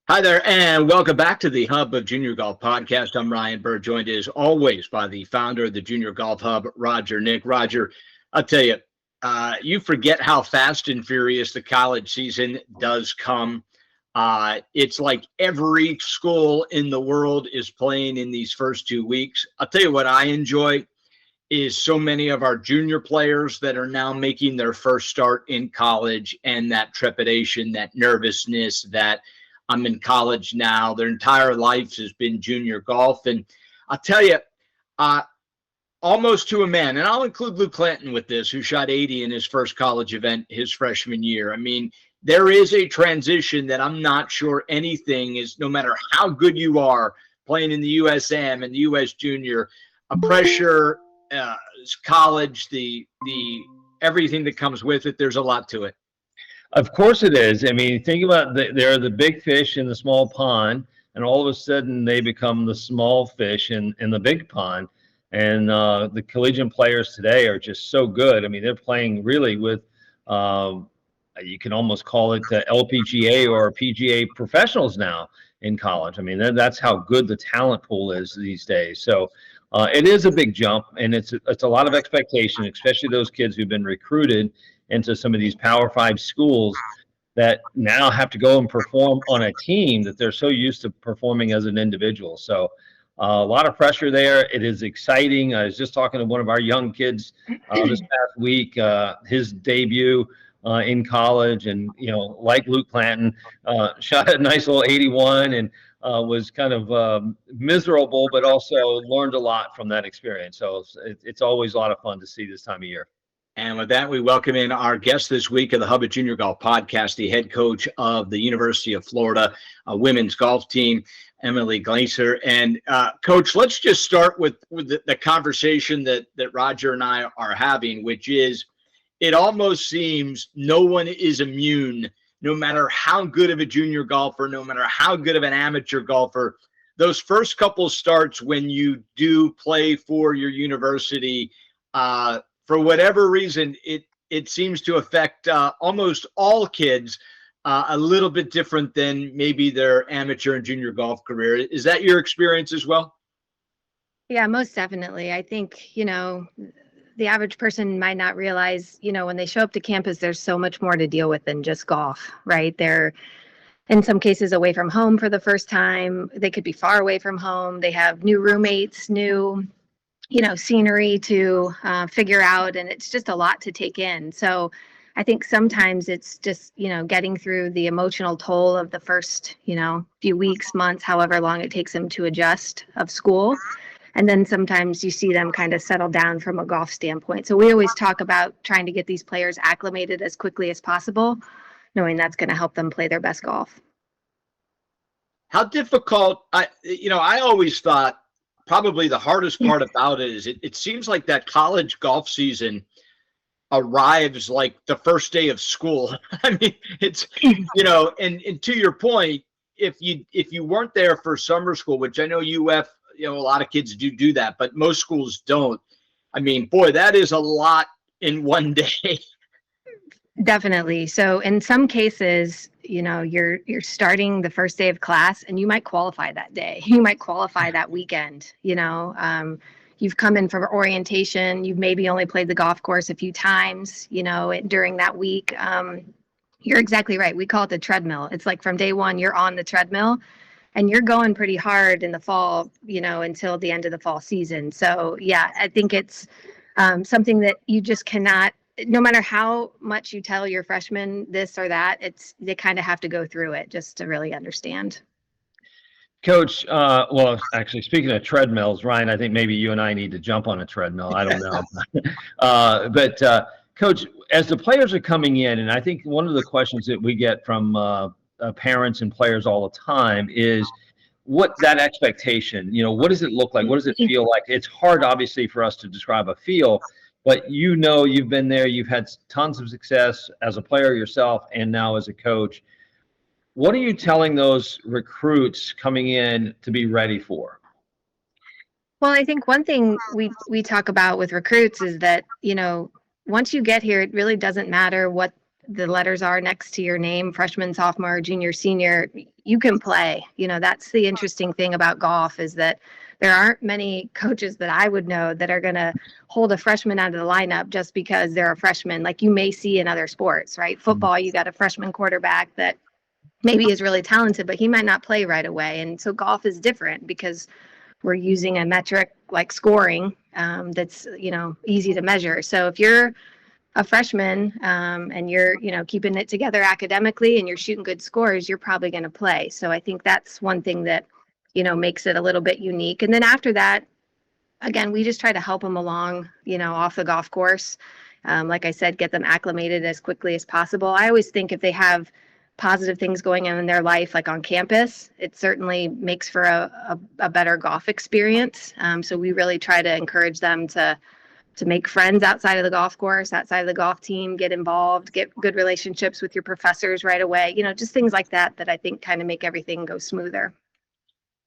Hi there, and welcome back to the Hub of Junior Golf Podcast. I'm Ryan Bird, joined as always by the founder of the Junior Golf Hub, Roger Nick. Roger, I'll tell you, you forget how fast and furious the college season does come. It's like every school in the world is playing in these first 2 weeks. I'll tell you what I enjoy is so many of our junior players that are now making their first start in college, and that trepidation, that nervousness, that I'm in college now. Their entire life has been junior golf. And I'll tell you, uh, almost to a man, and I'll include Luke Clanton with this, who shot 80 in his first college event his freshman year. I mean, there is a transition that I'm not sure anything is, no matter how good you are playing in the USM and the US Junior, a pressure, uh, college, the everything that comes with it. There's a lot to it. Of course it is. I mean, think about they're the big fish in the small pond, and all of a sudden they become the small fish in the big pond. And the collegiate players today are just so good. I mean, they're playing really with, uh, you can almost call it LPGA or PGA professionals now in college. I mean, that's how good the talent pool is these days. So it is a big jump, and it's a lot of expectation, especially those kids who've been recruited into some of these Power Five schools that now have to go and perform on a team that they're so used to performing as an individual. So a lot of pressure there. It is exciting. I was just talking to one of our young kids this past week, his debut in college, and like Luke Clanton, shot a nice little 81 and was kind of miserable, but also learned a lot from that experience. So it's always a lot of fun to see this time of year. And with that, we welcome in our guest this week of the Hub of Junior Golf Podcast, the head coach of the University of Florida women's golf team, Emily Glaser. And Coach, let's just start with the conversation that Roger and I are having, which is it almost seems no one is immune, no matter how good of a junior golfer, no matter how good of an amateur golfer. Those first couple starts when you do play for your university, for whatever reason, it seems to affect almost all kids a little bit different than maybe their amateur and junior golf career. Is that your experience as well? Yeah, most definitely. I think, the average person might not realize, when they show up to campus, there's so much more to deal with than just golf, right? They're in some cases away from home for the first time. They could be far away from home. They have new roommates, new scenery to figure out, and it's just a lot to take in. So I think sometimes it's just, getting through the emotional toll of the first, few weeks, months, however long it takes them to adjust of school. And then sometimes you see them kind of settle down from a golf standpoint. So we always talk about trying to get these players acclimated as quickly as possible, knowing that's going to help them play their best golf. How difficult? I always thought probably the hardest part about it is it seems like that college golf season arrives like the first day of school. I mean, it's and to your point, if you weren't there for summer school, which I know UF, a lot of kids do that, but most schools don't. I mean, boy, that is a lot in one day. Definitely. So in some cases, you're starting the first day of class and you might qualify that day. You might qualify that weekend. You've come in for orientation. You've maybe only played the golf course a few times, during that week. You're exactly right. We call it the treadmill. It's like from day one, you're on the treadmill and you're going pretty hard in the fall, until the end of the fall season. So yeah, I think it's something that you just cannot, no matter how much you tell your freshmen this or that, they kind of have to go through it just to really understand. Coach, well, actually, speaking of treadmills, Ryan, I think maybe you and I need to jump on a treadmill. I don't know. But Coach, as the players are coming in, and I think one of the questions that we get from parents and players all the time is what that expectation, what does it look like? What does it feel like? It's hard, obviously, for us to describe a feel, but you've been there, you've had tons of success as a player yourself and now as a coach. What are you telling those recruits coming in to be ready for? Well, I think one thing we talk about with recruits is that, once you get here, it really doesn't matter what the letters are next to your name, freshman, sophomore, junior, senior, you can play. That's the interesting thing about golf, is that there aren't many coaches that I would know that are going to hold a freshman out of the lineup just because they're a freshman, like you may see in other sports, right? Football, you got a freshman quarterback that maybe is really talented, but he might not play right away. And so golf is different because we're using a metric like scoring that's, easy to measure. So if you're a freshman and you're, keeping it together academically and you're shooting good scores, you're probably going to play. So I think that's one thing that, makes it a little bit unique. And then after that, again, we just try to help them along, off the golf course. Like I said, get them acclimated as quickly as possible. I always think if they have positive things going on in their life, like on campus, it certainly makes for a better golf experience. So we really try to encourage them to make friends outside of the golf course, outside of the golf team, get involved, get good relationships with your professors right away. Just things like that I think kind of make everything go smoother.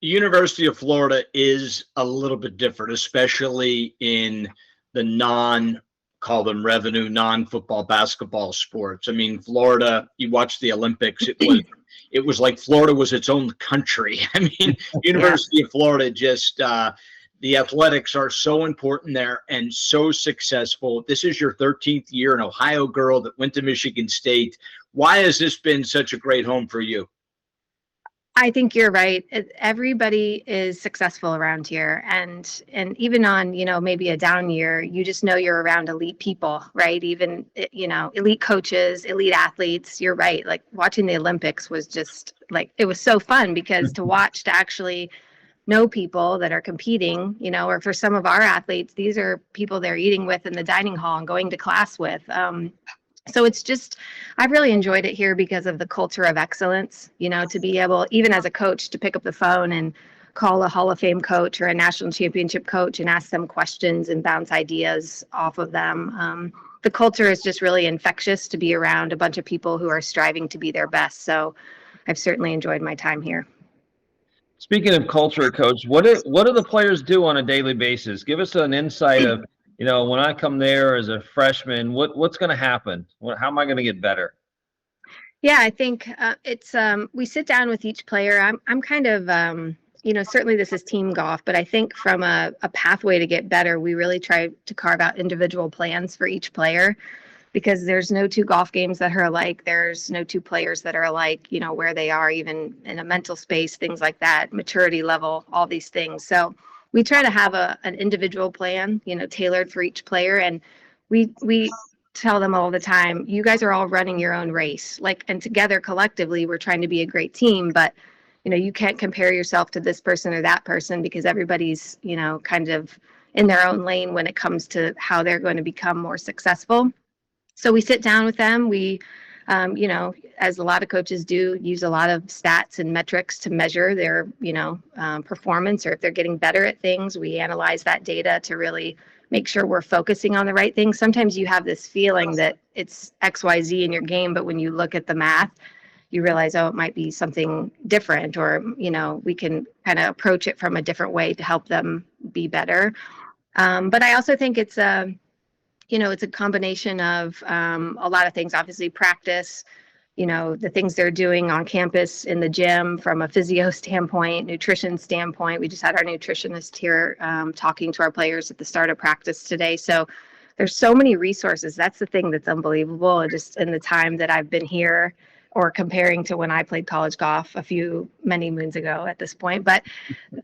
University of Florida is a little bit different, especially in the call them revenue, non-football basketball sports. I mean, Florida, you watch the Olympics, it was like Florida was its own country. I mean, University of Florida just, the athletics are so important there and so successful. This is your 13th year, an Ohio girl that went to Michigan State. Why has this been such a great home for you? I think you're right. Everybody is successful around here. And even on, maybe a down year, you just know you're around elite people, right? Even, elite coaches, elite athletes. You're right. Like watching the Olympics was just like, it was so fun because to actually know people that are competing, or for some of our athletes, these are people they're eating with in the dining hall and going to class with. So it's just, I've really enjoyed it here because of the culture of excellence, to be able, even as a coach, to pick up the phone and call a Hall of Fame coach or a national championship coach and ask them questions and bounce ideas off of them. The culture is just really infectious to be around a bunch of people who are striving to be their best. So I've certainly enjoyed my time here. Speaking of culture, Coach, what do the players do on a daily basis? Give us an insight of, when I come there as a freshman, what's going to happen? How am I going to get better? Yeah, I think it's we sit down with each player. I'm kind of certainly this is team golf, but I think from a pathway to get better, we really try to carve out individual plans for each player, because there's no two golf games that are alike. There's no two players that are alike, where they are even in a mental space, things like that, maturity level, all these things. So we try to have an individual plan, tailored for each player. And we tell them all the time, you guys are all running your own race, and together collectively, we're trying to be a great team, but you can't compare yourself to this person or that person, because everybody's, kind of in their own lane when it comes to how they're going to become more successful. So we sit down with them. We, as a lot of coaches do, use a lot of stats and metrics to measure their, performance, or if they're getting better at things. We analyze that data to really make sure we're focusing on the right things. Sometimes you have this feeling that it's XYZ in your game, but when you look at the math, you realize, it might be something different, or, we can kind of approach it from a different way to help them be better. But I also think it's it's a combination of a lot of things. Obviously, practice, the things they're doing on campus in the gym from a physio standpoint, nutrition standpoint. We just had our nutritionist here talking to our players at the start of practice today. So there's so many resources. That's the thing that's unbelievable. Just in the time that I've been here, or comparing to when I played college golf many moons ago at this point. But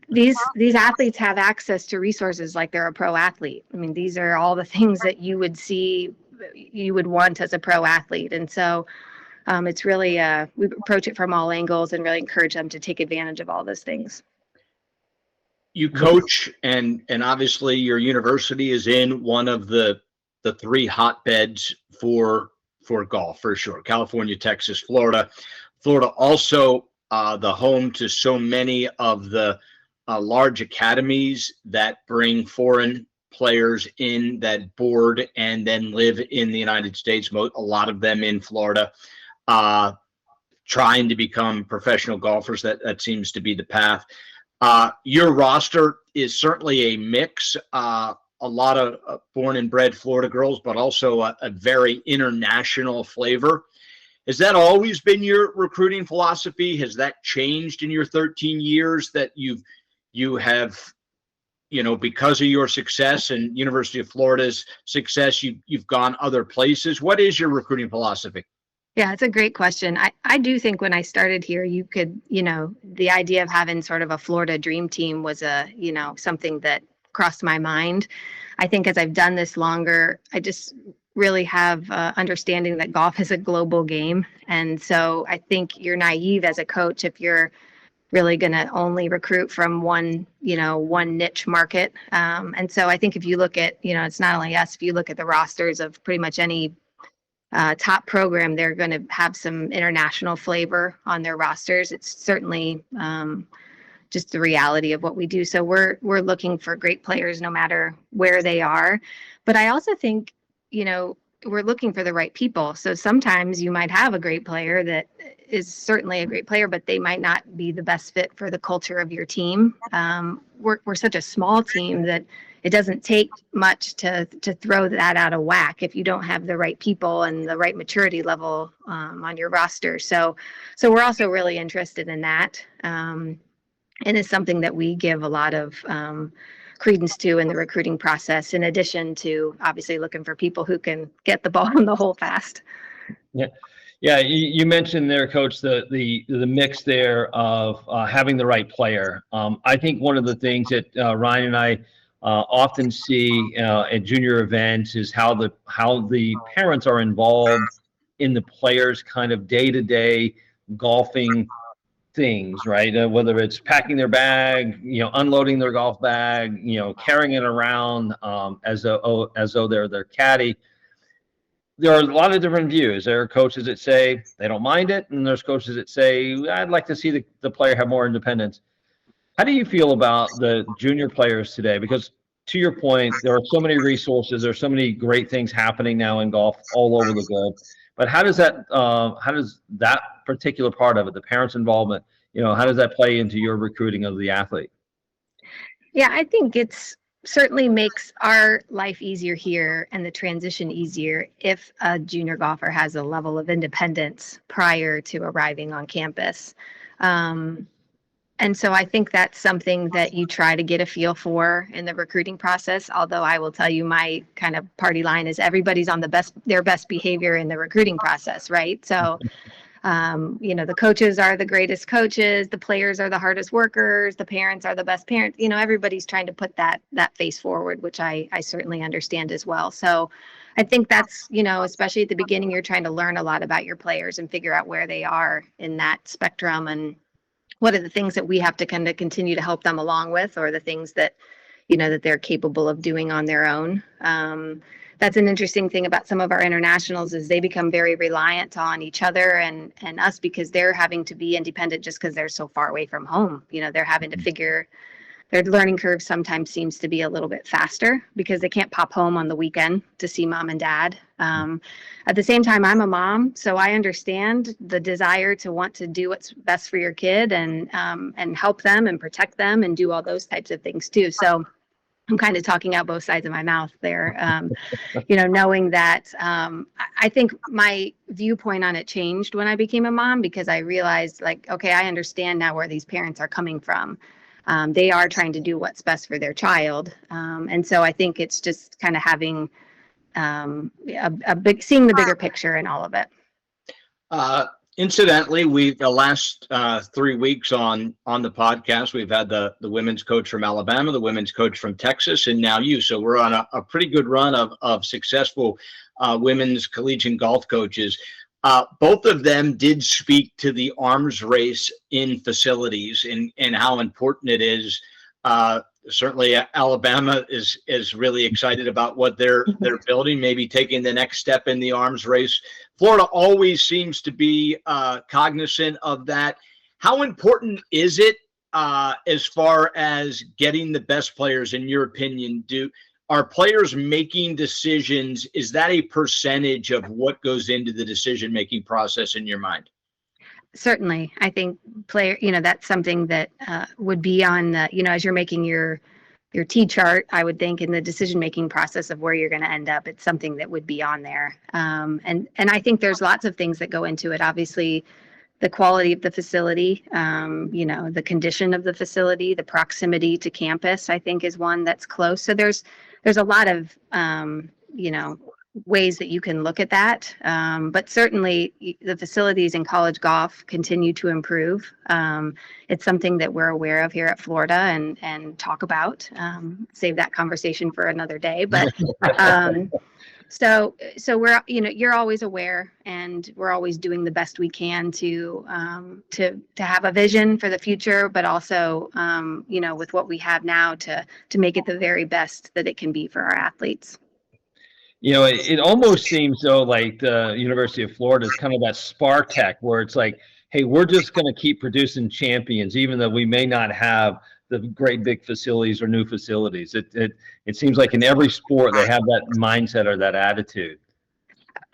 these athletes have access to resources like they're a pro athlete. I mean, these are all the things that you would want as a pro athlete. And so it's really, we approach it from all angles and really encourage them to take advantage of all those things. You coach, and obviously your university is in one of the three hotbeds for golf, for sure. California, Texas, Florida. Florida also the home to so many of the large academies that bring foreign players in that board and then live in the United States. A lot of them in Florida, trying to become professional golfers. That seems to be the path. Your roster is certainly a mix. a lot of born and bred Florida girls, but also a very international flavor. Has that always been your recruiting philosophy? Has that changed in your 13 years that you have, because of your success and University of Florida's success, you've gone other places? What is your recruiting philosophy? Yeah, it's a great question. I do think when I started here, you could, the idea of having sort of a Florida dream team was something that crossed my mind. I think as I've done this longer, I just really have understanding that golf is a global game. And so I think you're naive as a coach if you're really going to only recruit from one niche market. And so I think if you look at, it's not only us, if you look at the rosters of pretty much any top program, they're going to have some international flavor on their rosters. It's certainly just the reality of what we do. So we're looking for great players no matter where they are. But I also think, we're looking for the right people. So sometimes you might have a great player that is certainly a great player, but they might not be the best fit for the culture of your team. We're such a small team that it doesn't take much to throw that out of whack if you don't have the right people and the right maturity level on your roster. So we're also really interested in that. And it's something that we give a lot of credence to in the recruiting process, in addition to obviously looking for people who can get the ball in the hole fast. Yeah. Yeah, you mentioned there, Coach, the mix there of having the right player. I think one of the things that Ryan and I often see at junior events is how the parents are involved in the players' kind of day-to-day golfing things, right? Whether it's packing their bag, unloading their golf bag, carrying it around as though they're their caddy. There are a lot of different views. There are coaches that say they don't mind it, and there's coaches that say, I'd like to see the player have more independence. How do you feel about the junior players today? Because to your point, there are so many resources, there's so many great things happening now in golf all over the globe. But how does that particular part of it, the parents' involvement, how does that play into your recruiting of the athlete? Yeah, I think it's certainly makes our life easier here and the transition easier if a junior golfer has a level of independence prior to arriving on campus. And so I think that's something that you try to get a feel for in the recruiting process. Although I will tell you, my kind of party line is everybody's on their best behavior in the recruiting process, right? So, the coaches are the greatest coaches, the players are the hardest workers, the parents are the best parents. Everybody's trying to put that face forward, which I certainly understand as well. So I think that's, especially at the beginning, you're trying to learn a lot about your players and figure out where they are in that spectrum and what are the things that we have to kind of continue to help them along with, or the things that, that they're capable of doing on their own. That's an interesting thing about some of our internationals is they become very reliant on each other and us because they're having to be independent just because they're so far away from home. They're having to figure their learning curve sometimes seems to be a little bit faster because they can't pop home on the weekend to see mom and dad. At the same time, I'm a mom, so I understand the desire to want to do what's best for your kid and help them and protect them and do all those types of things too. So I'm kind of talking out both sides of my mouth there, knowing that I think my viewpoint on it changed when I became a mom because I realized okay, I understand now where these parents are coming from. They are trying to do what's best for their child. And so I think it's just kind of having seeing the bigger picture in all of it. Incidentally, the last 3 weeks on the podcast, we've had the women's coach from Alabama, the women's coach from Texas, and now you. So we're on a pretty good run of successful women's collegiate golf coaches. Both of them did speak to the arms race in facilities and how important it is. Certainly, Alabama is really excited about what they're building, maybe taking the next step in the arms race. Florida always seems to be cognizant of that. How important is it as far as getting the best players, in your opinion? Are players making decisions? Is that a percentage of what goes into the decision-making process in your mind? Certainly. I think that's something that would be on the, as you're making your T chart, I would think, in the decision-making process of where you're going to end up. It's something that would be on there. And I think there's lots of things that go into it. Obviously, the quality of the facility, the condition of the facility, the proximity to campus, I think is one that's close. So there's a lot of, ways that you can look at that. But certainly the facilities in college golf continue to improve. It's something that we're aware of here at Florida and talk about. Save that conversation for another day. But so we're, you're always aware, and we're always doing the best we can to have a vision for the future, but also, with what we have now to make it the very best that it can be for our athletes. It almost seems though like the University of Florida is kind of that Spartech, where it's like, hey, we're just going to keep producing champions, even though we may not have the great big facilities or new facilities. It seems like in every sport they have that mindset or that attitude.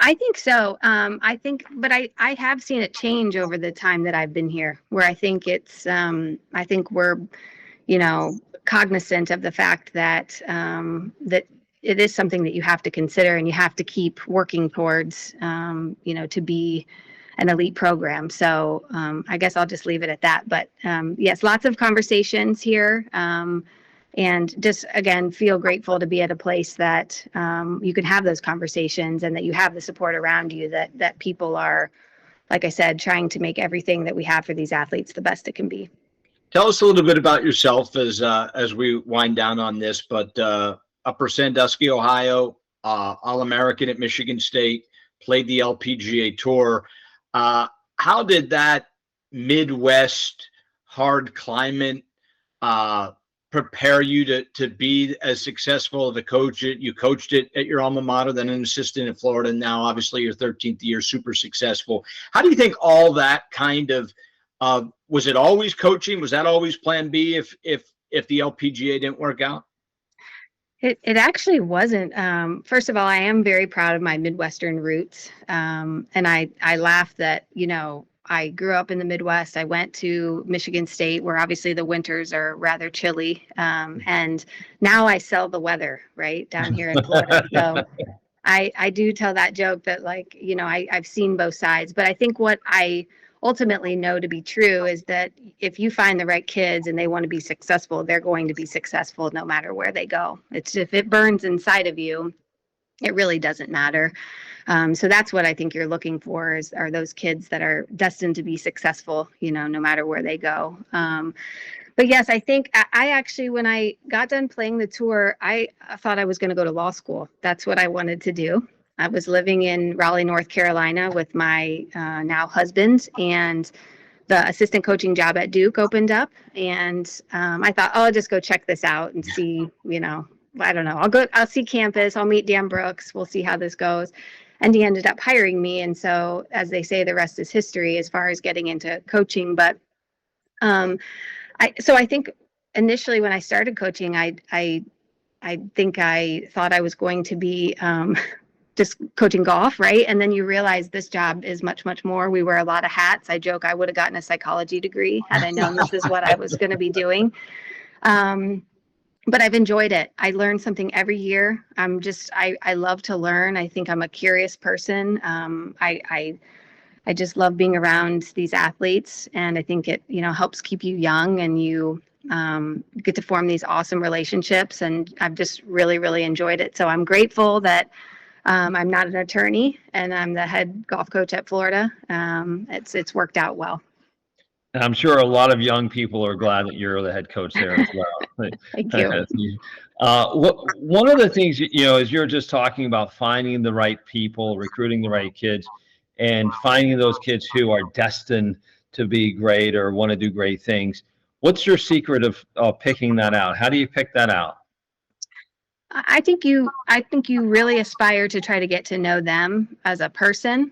I think so. But I have seen it change over the time that I've been here, where I think I think we're, cognizant of the fact that that it is something that you have to consider, and you have to keep working towards, to be an elite program. So I guess I'll just leave it at that. But yes, lots of conversations here. And just, again, feel grateful to be at a place that you can have those conversations, and that you have the support around you, that people are, like I said, trying to make everything that we have for these athletes the best it can be. Tell us a little bit about yourself as we wind down on this. But Upper Sandusky, Ohio, All-American at Michigan State, played the LPGA Tour. How did that Midwest hard climate prepare you to be as successful of a coach? You coached it at your alma mater, then an assistant in Florida, and now obviously your 13th year, super successful. How do you think all that kind of was it always coaching? Was that always plan B if the LPGA didn't work out? It actually wasn't. First of all, I am very proud of my Midwestern roots. And I laugh that, I grew up in the Midwest. I went to Michigan State, where obviously the winters are rather chilly. And now I sell the weather right down here in Florida. So I do tell that joke that, like, I've seen both sides. But I think what I ultimately know to be true is that if you find the right kids and they want to be successful, they're going to be successful no matter where they go. It's if it burns inside of you, it really doesn't matter. So that's what I think you're looking for are those kids that are destined to be successful, no matter where they go. But yes, I think I actually, when I got done playing the tour, I thought I was going to go to law school. That's what I wanted to do. I was living in Raleigh, North Carolina with my now husband, and the assistant coaching job at Duke opened up. And I thought, I'll just go check this out and see, I don't know. I'll see campus. I'll meet Dan Brooks. We'll see how this goes. And he ended up hiring me. And so, as they say, the rest is history as far as getting into coaching. But I think initially when I started coaching, I think I thought I was going to be just coaching golf, right? And then you realize this job is much, much more. We wear a lot of hats. I joke I would have gotten a psychology degree had I known this is what I was going to be doing. But I've enjoyed it. I learn something every year. I love to learn. I think I'm a curious person. I just love being around these athletes, and I think it, helps keep you young, and you get to form these awesome relationships. And I've just really, really enjoyed it. So I'm grateful that I'm not an attorney and I'm the head golf coach at Florida. It's worked out well. And I'm sure a lot of young people are glad that you're the head coach there as well. Thank you. One of the things, is you're just talking about finding the right people, recruiting the right kids, and finding those kids who are destined to be great or want to do great things. What's your secret of picking that out? How do you pick that out? I think you really aspire to try to get to know them as a person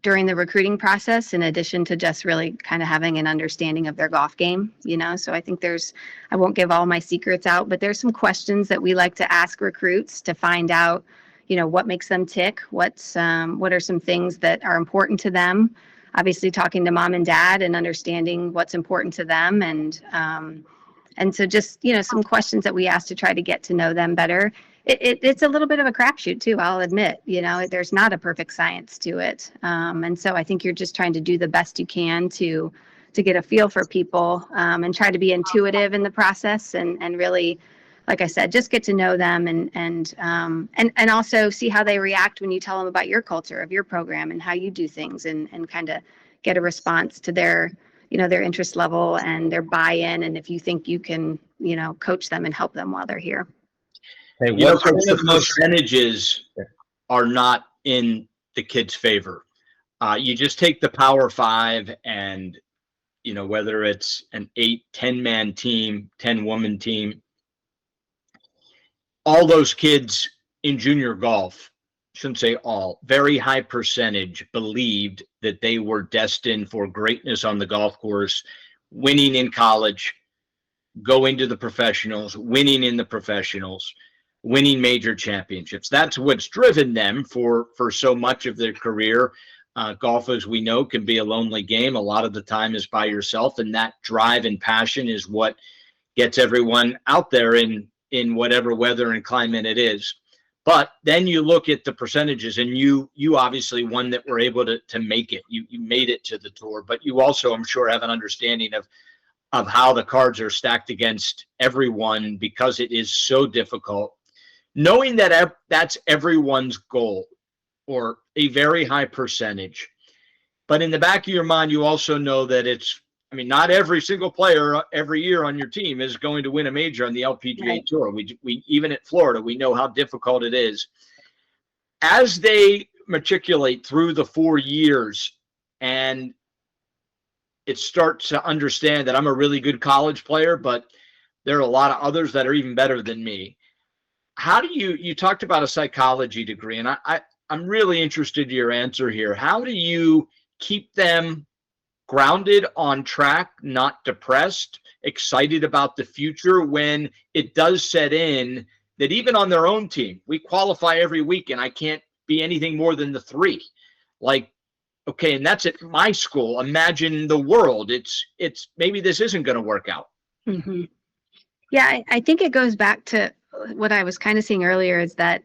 during the recruiting process, in addition to just really kind of having an understanding of their golf game, So I think I won't give all my secrets out, but there's some questions that we like to ask recruits to find out, what makes them tick, what are some things that are important to them. Obviously talking to mom and dad and understanding what's important to them, and And so just, some questions that we ask to try to get to know them better. It's a little bit of a crapshoot too, I'll admit. There's not a perfect science to it. And so I think you're just trying to do the best you can to get a feel for people, and try to be intuitive in the process, and really, like I said, just get to know them, and also see how they react when you tell them about your culture of your program and how you do things, and kind of get a response to their interest level and their buy-in, and if you think you can, coach them and help them while they're here. Hey, Coach, the percentages are not in the kids' favor. You just take the Power Five, and whether it's an 8-10 man team, 10-woman team, all those kids in junior golf, shouldn't say all, very high percentage believed that they were destined for greatness on the golf course, winning in college, going to the professionals, winning in the professionals, winning major championships. That's what's driven them for so much of their career. Golf, as we know, can be a lonely game. A lot of the time is by yourself, and that drive and passion is what gets everyone out there in whatever weather and climate it is. But then you look at the percentages, and you obviously one that were able to make it. You made it to the tour, but you also, I'm sure, have an understanding of how the cards are stacked against everyone, because it is so difficult. Knowing that that's everyone's goal, or a very high percentage. But in the back of your mind, you also know that not every single player every year on your team is going to win a major on the LPGA Tour. We even at Florida, we know how difficult it is. As they matriculate through the 4 years, and it starts to understand that I'm a really good college player, but there are a lot of others that are even better than me. How do you talked about a psychology degree, and I'm really interested in your answer here. How do you keep them grounded, on track, not depressed, excited about the future when it does set in that even on their own team, we qualify every week and I can't be anything more than the 3? Like, okay, and that's at my school. Imagine the world. It's maybe this isn't going to work out. Mm-hmm. Yeah, I think it goes back to what I was kind of saying earlier, is that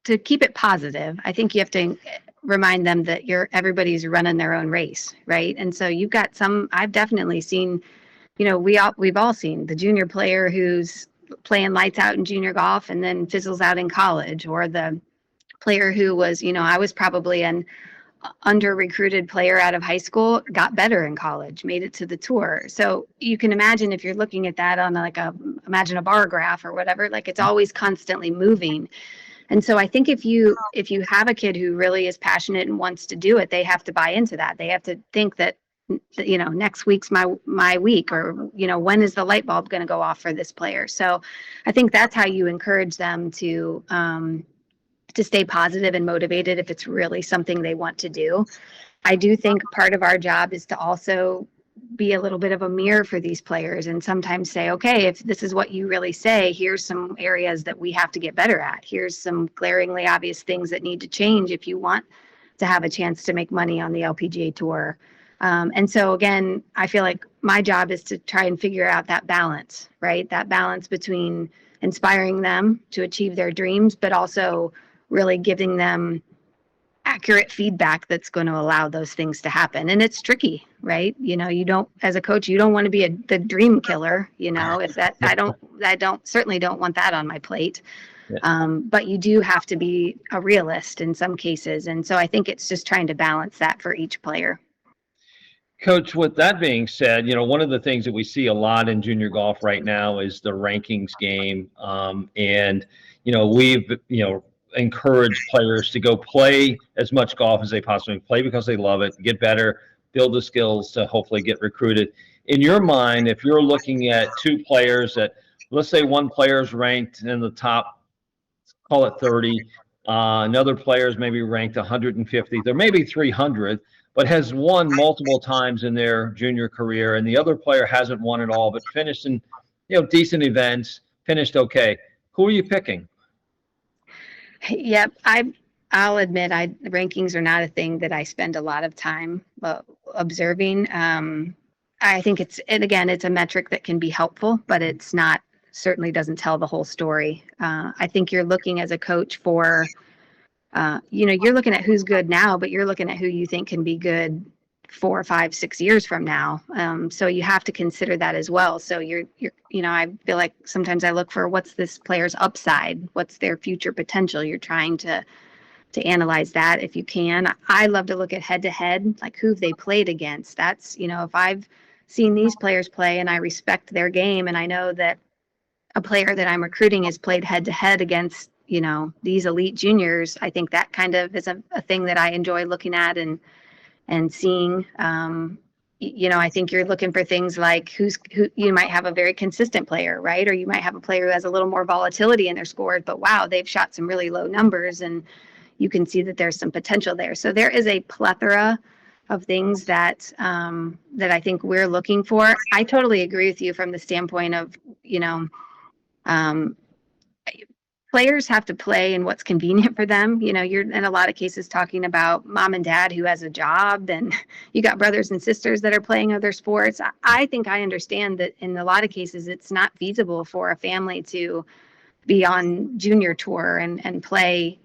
to keep it positive, I think you have to remind them that everybody's running their own race, right? And so you've got I've definitely seen, we've all seen the junior player who's playing lights out in junior golf and then fizzles out in college, or the player who was, I was probably an under recruited player out of high school, got better in college, made it to the tour. So you can imagine, if you're looking at that on imagine a bar graph or whatever, like it's always constantly moving. And so I think if you have a kid who really is passionate and wants to do it, they have to buy into that. They have to think that, next week's my week, or, when is the light bulb going to go off for this player? So I think that's how you encourage them to stay positive and motivated if it's really something they want to do. I do think part of our job is to also be a little bit of a mirror for these players, and sometimes say, okay, if this is what you really say, here's some areas that we have to get better at. Here's some glaringly obvious things that need to change if you want to have a chance to make money on the LPGA Tour. And so again, I feel like my job is to try and figure out that balance, right? That balance between inspiring them to achieve their dreams, but also really giving them accurate feedback that's going to allow those things to happen. And it's tricky, right? You don't, as a coach, you don't want to be the dream killer, if that, I certainly don't want that on my plate. Yeah. But you do have to be a realist in some cases. And so I think it's just trying to balance that for each player. Coach, with that being said, one of the things that we see a lot in junior golf right now is the rankings game. And we've, encourage players to go play as much golf as they possibly play, because they love it, get better, build the skills to hopefully get recruited. In your mind, if you're looking at 2 players that, let's say one player is ranked in the top, call it 30, another player is maybe ranked 150, there may be 300, but has won multiple times in their junior career, and the other player hasn't won at all, but finished in, decent events, finished okay. Who are you picking? Yep. I'll admit, rankings are not a thing that I spend a lot of time observing. I think again, it's a metric that can be helpful, but it's not, certainly doesn't tell the whole story. I think you're looking as a coach for, you're looking at who's good now, but you're looking at who you think can be good 4, 5, 6 years from now. So you have to consider that as well. So I feel like sometimes I look for what's this player's upside, what's their future potential. You're trying to analyze that if you can. I love to look at head to head, like who they played against. That's, if I've seen these players play and I respect their game and I know that a player that I'm recruiting has played head to head against, these elite juniors, I think that kind of is a thing that I enjoy looking at and seeing. I think you're looking for things like who you might have a very consistent player, right? Or you might have a player who has a little more volatility in their scores, but wow, they've shot some really low numbers and you can see that there's some potential there. So there is a plethora of things that I think we're looking for. I totally agree with you from the standpoint of, players have to play in what's convenient for them. You're in a lot of cases talking about mom and dad who has a job, and you got brothers and sisters that are playing other sports. I think I understand that in a lot of cases it's not feasible for a family to be on junior tour and play,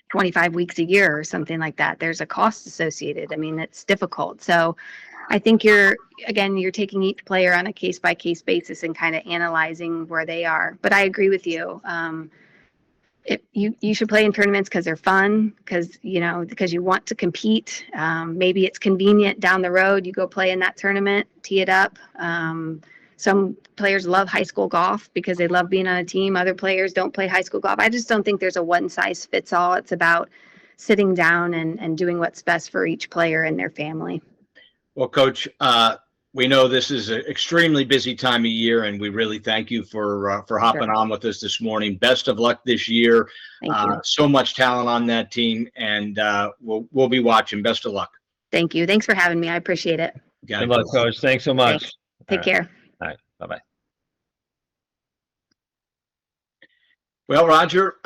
25 weeks a year or something like that. There's a cost associated. I mean, it's difficult. So I think you're taking each player on a case by case basis and kind of analyzing where they are. But I agree with you. You should play in tournaments because they're fun, because you want to compete. Maybe it's convenient down the road. You go play in that tournament, tee it up. Some players love high school golf because they love being on a team. Other players don't play high school golf. I just don't think there's a one size fits all. It's about sitting down and doing what's best for each player and their family. Well, Coach, we know this is an extremely busy time of year, and we really thank you for hopping on with us this morning. Best of luck this year. Thank you. So much talent on that team, and we'll be watching. Best of luck. Thank you. Thanks for having me. I appreciate it. Good luck, Coach. Thanks so much. Thanks. Take care. All right. Bye-bye. Well, Roger,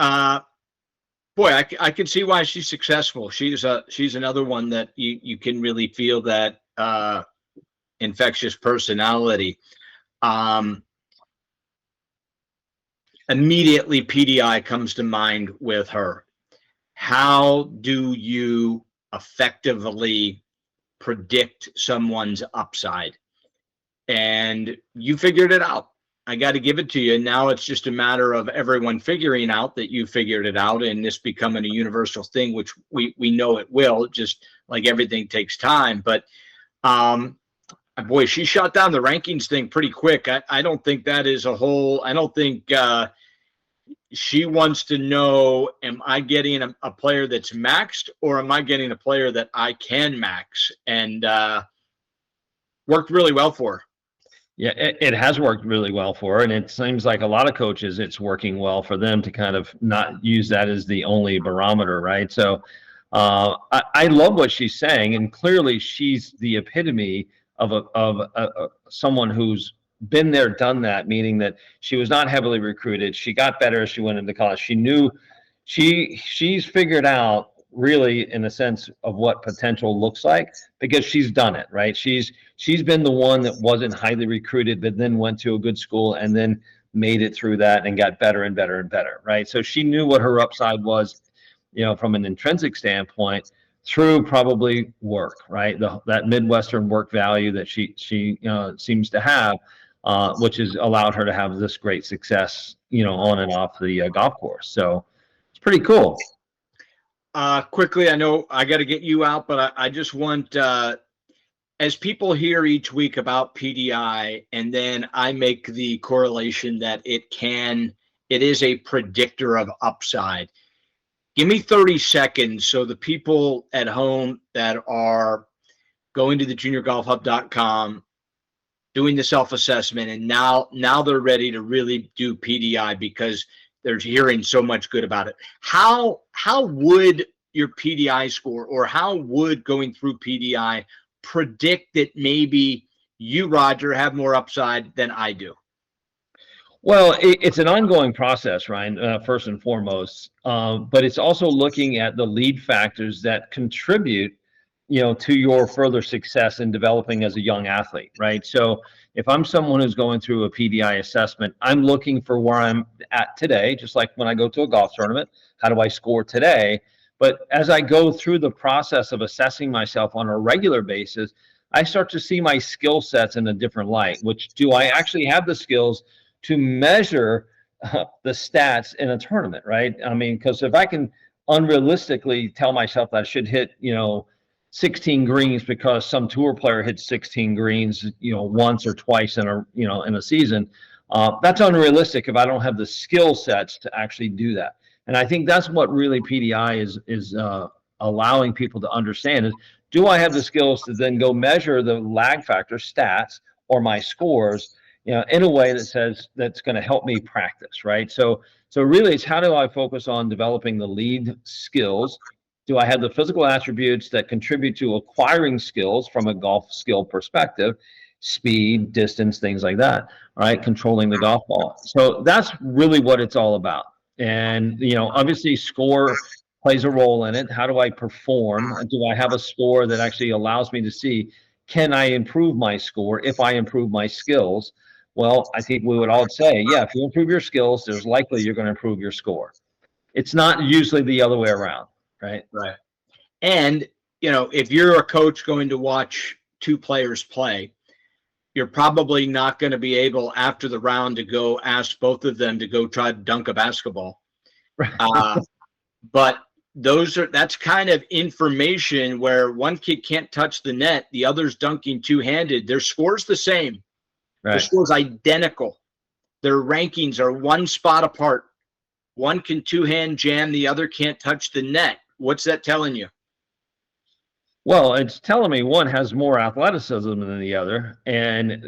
boy, I can see why she's successful. She's another one that you can really feel that infectious personality. Immediately, PDI comes to mind with her. How do you effectively predict someone's upside? And you figured it out. I got to give it to you. Now it's just a matter of everyone figuring out that you figured it out, and this becoming a universal thing, which we know it will, just like everything takes time. But boy, she shot down the rankings thing pretty quick. I don't think that is a whole, I don't think she wants to know, am I getting a player that's maxed, or am I getting a player that I can max? And worked really well for her. Yeah, it has worked really well for her, and it seems like a lot of coaches, it's working well for them to kind of not use that as the only barometer, right? So I love what she's saying, and clearly she's the epitome of someone who's been there, done that, meaning that she was not heavily recruited. She got better as she went into college. She knew she's figured out really in a sense of what potential looks like, because she's done it, right? She's been the one that wasn't highly recruited, but then went to a good school and then made it through that and got better and better and better, right? So she knew what her upside was, from an intrinsic standpoint, through probably work, right? That Midwestern work value that she seems to have, which has allowed her to have this great success, on and off the golf course. So it's pretty cool. Quickly, I know I got to get you out, but I just want, as people hear each week about PDI, and then I make the correlation that it is a predictor of upside. Give me 30 seconds so the people at home that are going to the juniorgolfhub.com, doing the self-assessment, and now they're ready to really do PDI because they're hearing so much good about it. How would your PDI score, or how would going through PDI predict that maybe you, Roger, have more upside than I do? Well, it's an ongoing process, Ryan, first and foremost, but it's also looking at the lead factors that contribute to your further success in developing as a young athlete, right? So if I'm someone who's going through a PDI assessment, I'm looking for where I'm at today, just like when I go to a golf tournament, how do I score today? But as I go through the process of assessing myself on a regular basis, I start to see my skill sets in a different light, which do I actually have the skills to measure the stats in a tournament, right? I mean, because if I can unrealistically tell myself that I should hit, 16 greens because some tour player hits 16 greens, once or twice in a season, that's unrealistic if I don't have the skill sets to actually do that. And I think that's what really PDI is allowing people to understand is, do I have the skills to then go measure the lag factor stats or my scores, in a way that says that's going to help me practice, right? So really, it's how do I focus on developing the lead skills? Do I have the physical attributes that contribute to acquiring skills from a golf skill perspective, speed, distance, things like that, all right, controlling the golf ball. So that's really what it's all about. And, obviously score plays a role in it. How do I perform? Do I have a score that actually allows me to see, can I improve my score if I improve my skills? Well, I think we would all say, yeah, if you improve your skills, there's likely you're going to improve your score. It's not usually the other way around, right? Right. And, if you're a coach going to watch two players play, you're probably not going to be able after the round to go ask both of them to go try to dunk a basketball. But that's kind of information where one kid can't touch the net, the other's dunking two-handed. Their score's the same. Right. Their score's identical. Their rankings are one spot apart. One can two-hand jam, the other can't touch the net. What's that telling you? Well, it's telling me one has more athleticism than the other. And,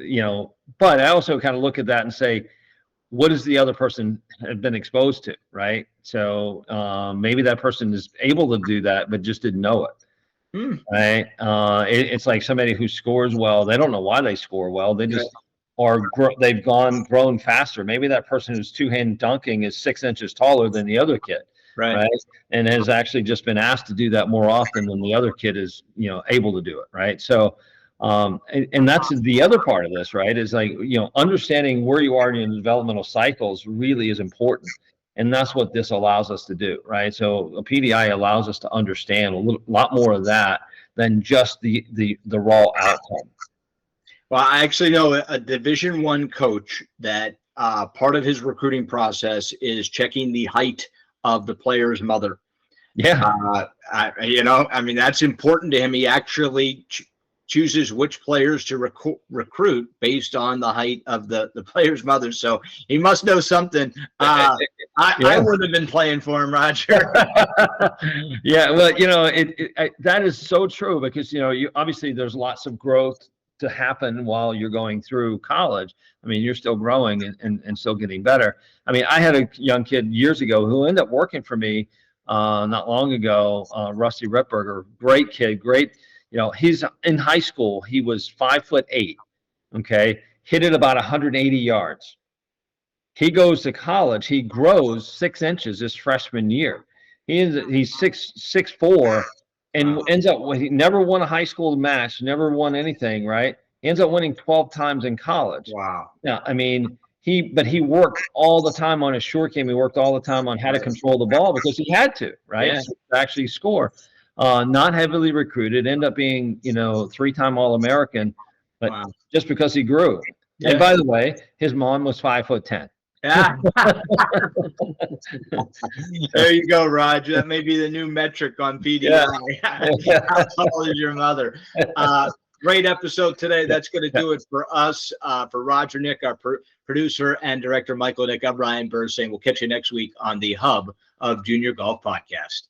but I also kind of look at that and say, what does the other person have been exposed to, right? So maybe that person is able to do that, but just didn't know it, right? It's like somebody who scores well. They don't know why they score well. They just they've grown faster. Maybe that person who's two-hand dunking is 6 inches taller than the other kid. Right. And has actually just been asked to do that more often than the other kid is, able to do it. Right. So, and that's the other part of this, right, is like, understanding where you are in your developmental cycles really is important. And that's what this allows us to do. Right. So a PDI allows us to understand a lot more of that than just the raw outcome. Well, I actually know a Division I coach that part of his recruiting process is checking the height of the player's mother. Yeah. That's important to him. He actually chooses which players to recruit based on the height of the player's mother. So he must know something. I would have been playing for him, Roger. Yeah. Well, that is so true because, you obviously there's lots of growth to happen while you're going through college. I mean, you're still growing and still getting better. I mean, I had a young kid years ago who ended up working for me not long ago, Rusty Ripberger, great kid, great. He's in high school. He was 5'8", okay, hit it about 180 yards. He goes to college. He grows 6 inches his freshman year. He's 6'4", and ends up, he never won a high school match, never won anything, right? He ends up winning 12 times in college. Wow. Now, I mean, he worked all the time on his short game. He worked all the time on how to control the ball because he had to, right? Yeah. To actually score. Not heavily recruited, end up being, 3-time All-American, but just because he grew. Yeah. And by the way, his mom was 5'10". Yeah. There you go, Roger. That may be the new metric on PDI. Yeah. How tall is your mother? Great episode today. That's going to do it for us. For Roger Nick, our producer and director, Michael Nick, I'm Ryan Burr saying we'll catch you next week on the Hub of Junior Golf Podcast.